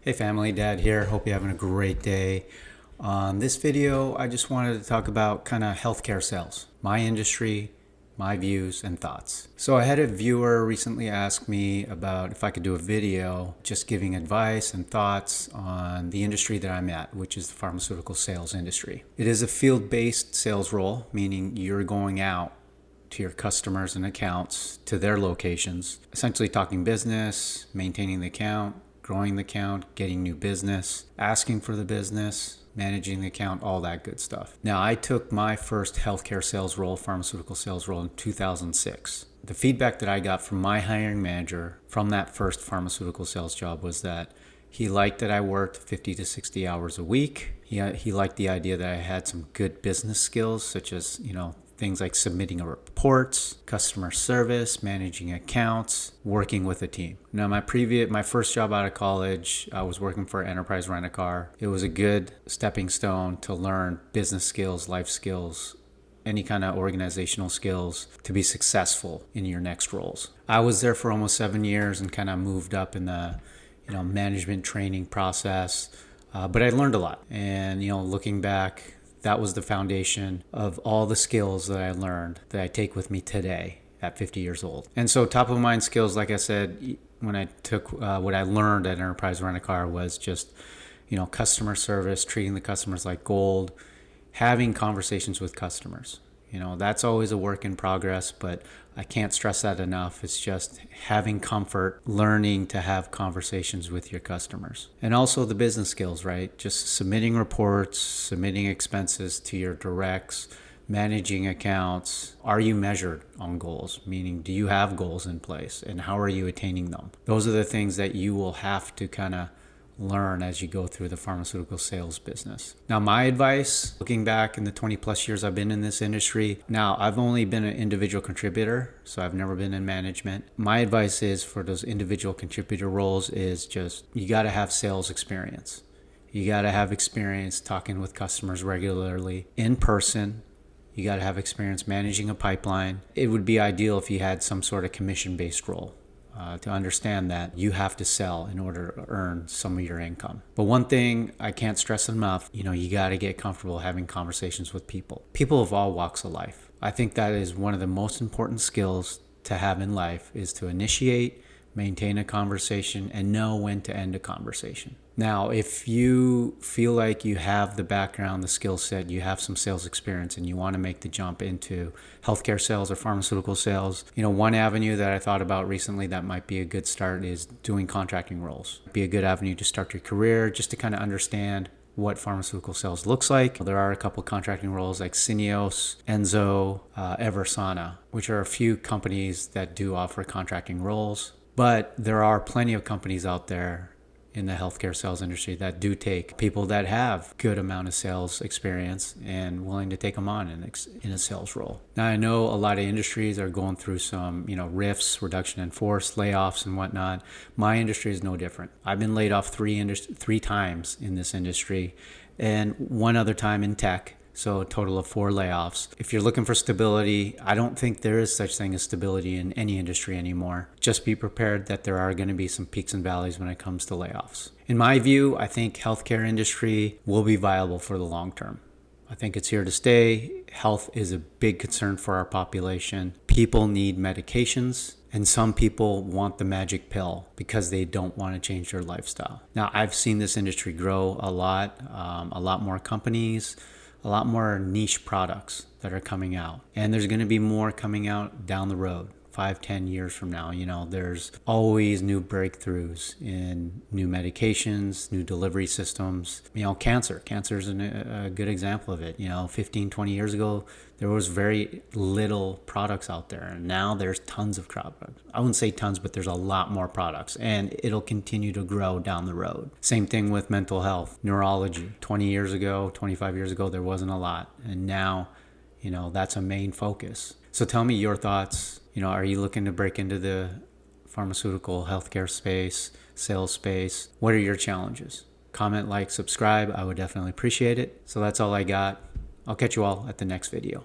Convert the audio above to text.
Hey family, Dad here. Hope you're having a great day. On this video, I just wanted to talk about kind of healthcare sales, my industry, my views and thoughts. So I had a viewer recently ask me about if I could do a video just giving advice and thoughts on the industry that I'm at, which is the pharmaceutical sales industry. It is a field-based sales role, meaning you're going out to your customers and accounts, to their locations, essentially talking business, maintaining the account, growing the account, getting new business, asking for the business, managing the account, all that good stuff. Now, I took my first healthcare sales role, pharmaceutical sales role in 2006. The feedback that I got from my hiring manager from that first pharmaceutical sales job was that he liked that I worked 50 to 60 hours a week. He liked the idea that I had some good business skills, such as, things like submitting reports, customer service, managing accounts, working with a team. Now, my first job out of college, I was working for Enterprise Rent-A-Car. It was a good stepping stone to learn business skills, life skills, any kind of organizational skills to be successful in your next roles. I was there for almost 7 years and kind of moved up in the management training process, but I learned a lot. And looking back, that was the foundation of all the skills that I learned that I take with me today at 50 years old. And so top of mind skills, like I said, when I took what I learned at Enterprise Rent-A-Car was just, customer service, treating the customers like gold, having conversations with customers. That's always a work in progress, but I can't stress that enough. It's just having comfort, learning to have conversations with your customers. And also the business skills, right? Just submitting reports, submitting expenses to your directs, managing accounts. Are you measured on goals? Meaning, do you have goals in place and how are you attaining them? Those are the things that you will have to kind of learn as you go through the pharmaceutical sales business. Now, my advice, looking back in the 20 plus years I've been in this industry, now I've only been an individual contributor, so I've never been in management. My advice is for those individual contributor roles is just, you got to have sales experience. You got to have experience talking with customers regularly in person. You got to have experience managing a pipeline. It would be ideal if you had some sort of commission-based role. To understand that you have to sell in order to earn some of your income. But one thing I can't stress enough, you got to get comfortable having conversations with people of all walks of life. I think that is one of the most important skills to have in life, is to initiate, maintain a conversation, and know when to end a conversation. Now, if you feel like you have the background, the skill set, you have some sales experience, and you want to make the jump into healthcare sales or pharmaceutical sales, one avenue that I thought about recently that might be a good start is doing contracting roles. Be a good avenue to start your career, just to kind of understand what pharmaceutical sales looks like. There are a couple contracting roles like Syneos, Enzo, Eversana, which are a few companies that do offer contracting roles. But there are plenty of companies out there in the healthcare sales industry that do take people that have good amount of sales experience and willing to take them on in a sales role. Now, I know a lot of industries are going through some, RIFs, reduction in force, layoffs and whatnot. My industry is no different. I've been laid off three times in this industry and one other time in tech. So a total of 4 layoffs. If you're looking for stability, I don't think there is such thing as stability in any industry anymore. Just be prepared that there are going to be some peaks and valleys when it comes to layoffs. In my view, I think healthcare industry will be viable for the long term. I think it's here to stay. Health is a big concern for our population. People need medications, and some people want the magic pill because they don't want to change their lifestyle. Now, I've seen this industry grow a lot more companies, a lot more niche products that are coming out. And there's going to be more coming out down the road, 5-10 years from now. There's always new breakthroughs in new medications, new delivery systems. Cancer is a good example of it. 15-20 years ago, there was very little products out there, and now there's tons of products. I wouldn't say tons, but there's a lot more products, and it'll continue to grow down the road. Same thing with mental health, neurology. 20 years ago, 25 years ago, there wasn't a lot, and now that's a main focus. So tell me your thoughts. Are you looking to break into the pharmaceutical healthcare space, sales space? What are your challenges? Comment, like, subscribe. I would definitely appreciate it. So that's all I got. I'll catch you all at the next video.